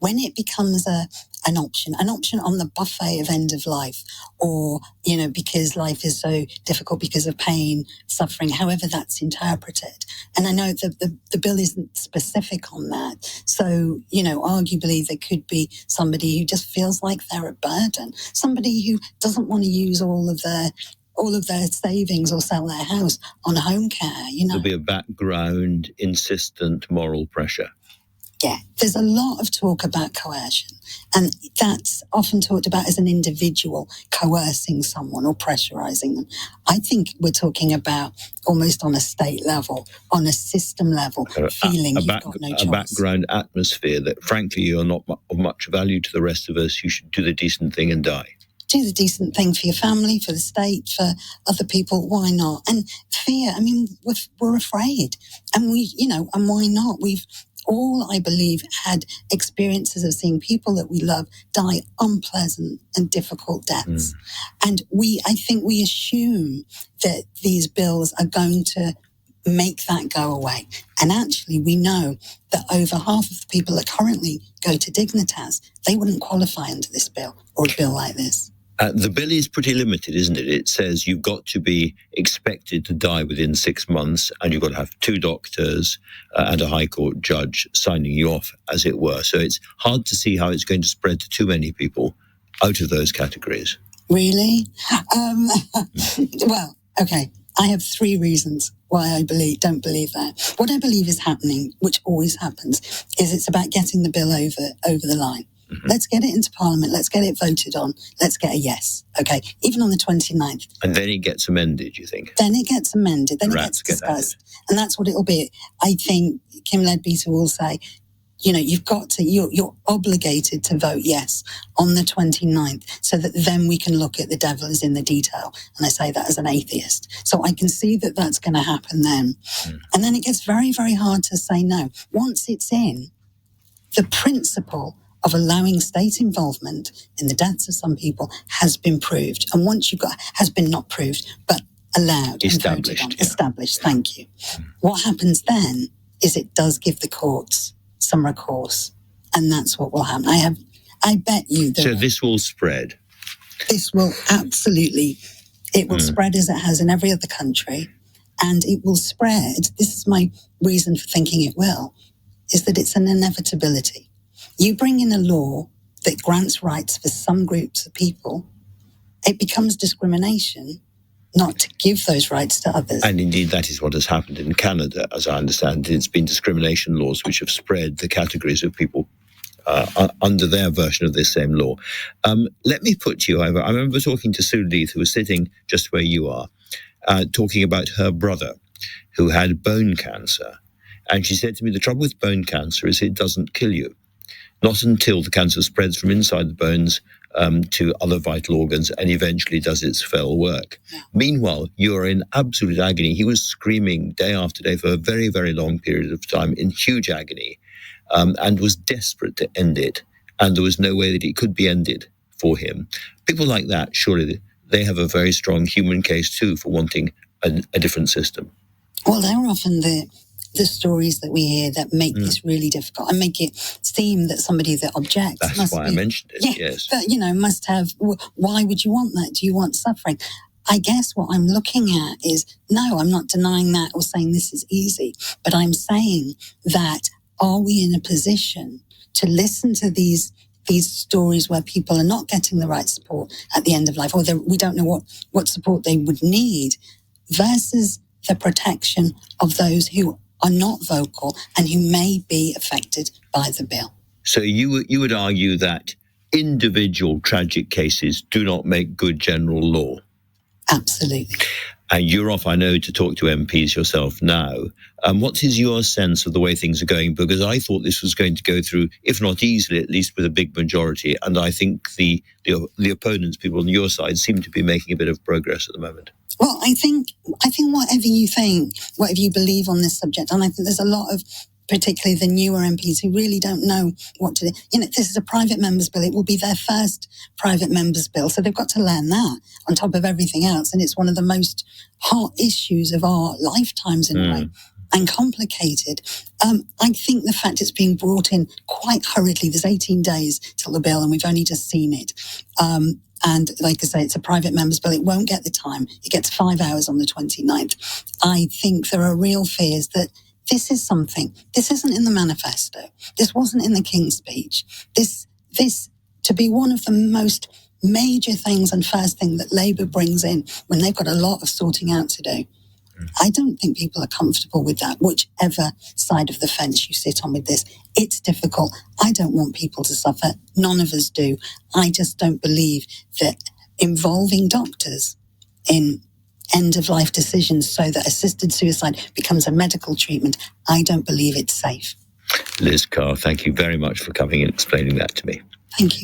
when it becomes an option on the buffet of end of life, or, because life is so difficult because of pain, suffering, however that's interpreted. And I know that the bill isn't specific on that. So, arguably there could be somebody who just feels like they're a burden, somebody who doesn't want to use all of their savings or sell their house on home care, There'll be a background, insistent moral pressure. Yeah, there's a lot of talk about coercion, and that's often talked about as an individual coercing someone or pressurizing them. I think we're talking about almost on a state level, on a system level, feeling you've got no choice. A background atmosphere that, frankly, you're not of much value to the rest of us. You should do the decent thing and die. Do the decent thing for your family, for the state, for other people. Why not? And fear, we're afraid. And and why not? We've all, I believe, had experiences of seeing people that we love die unpleasant and difficult deaths. And I think we assume that these bills are going to make that go away. And actually, we know that over half of the people that currently go to Dignitas, they wouldn't qualify under this bill or a bill like this. The bill is pretty limited, isn't it? It says you've got to be expected to die within 6 months, and you've got to have 2 doctors and a High Court judge signing you off, as it were. So it's hard to see how it's going to spread to too many people out of those categories. Really? Well, okay. I have 3 reasons why I don't believe that. What I believe is happening, which always happens, is it's about getting the bill over the line. Mm-hmm. Let's get it into Parliament. Let's get it voted on. Let's get a yes. Okay. Even on the 29th. And then it gets amended, you think? Then it gets amended. Then it gets discussed. And that's what it'll be. I think Kim Leadbeater will say, you're obligated to vote yes on the 29th so that then we can look at the devil is in the detail. And I say that as an atheist. So I can see that that's going to happen then. And then it gets very, very hard to say no. Once it's in, the principle of allowing state involvement in the deaths of some people has been proved. And once has been not proved, but allowed. Established. And voted on. Established, thank you. What happens then is it does give the courts some recourse. And that's what will happen. I bet you that... So this will spread? This will absolutely... It will spread as it has in every other country. And it will spread, this is my reason for thinking it will, is that it's an inevitability. You bring in a law that grants rights for some groups of people, it becomes discrimination not to give those rights to others. And indeed, that is what has happened in Canada, as I understand. It's been discrimination laws which have spread the categories of people under their version of this same law. Let me put to you, however, I remember talking to Sue Leith, who was sitting just where you are, talking about her brother who had bone cancer. And she said to me, the trouble with bone cancer is it doesn't kill you. Not until the cancer spreads from inside the bones to other vital organs and eventually does its fell work. Yeah. Meanwhile, you are in absolute agony. He was screaming day after day for a very, very long period of time in huge agony and was desperate to end it. And there was no way that it could be ended for him. People like that, surely they have a very strong human case too for wanting a different system. Well, they're often the stories that we hear that make this really difficult and make it seem that somebody that objects That's why I mentioned it, yes. But, must have, why would you want that? Do you want suffering? I guess what I'm looking at is, no, I'm not denying that or saying this is easy, but I'm saying that are we in a position to listen to these stories where people are not getting the right support at the end of life, or we don't know what support they would need, versus the protection of those who are not vocal and who may be affected by the bill. So you would argue that individual tragic cases do not make good general law? Absolutely. And you're off, I know, to talk to MPs yourself now. What is your sense of the way things are going? Because I thought this was going to go through, if not easily, at least with a big majority. And I think the opponents, people on your side, seem to be making a bit of progress at the moment. Well, I think whatever you think, whatever you believe on this subject, and I think there's a lot of, particularly the newer MPs who really don't know what to do. This is a private member's bill. It will be their first private member's bill. So they've got to learn that on top of everything else. And it's one of the most hot issues of our lifetimes in a way. and complicated. I think the fact it's being brought in quite hurriedly, there's 18 days till the bill and we've only just seen it. And like I say, it's a private member's bill. It won't get the time. It gets 5 hours on the 29th. I think there are real fears that this is something. This isn't in the manifesto. This wasn't in the King's speech. This to be one of the most major things and first thing that Labour brings in when they've got a lot of sorting out to do. I don't think people are comfortable with that, whichever side of the fence you sit on with this. It's difficult. I don't want people to suffer. None of us do. I just don't believe that involving doctors in end-of-life decisions so that assisted suicide becomes a medical treatment, I don't believe it's safe. Liz Carr, thank you very much for coming and explaining that to me. Thank you.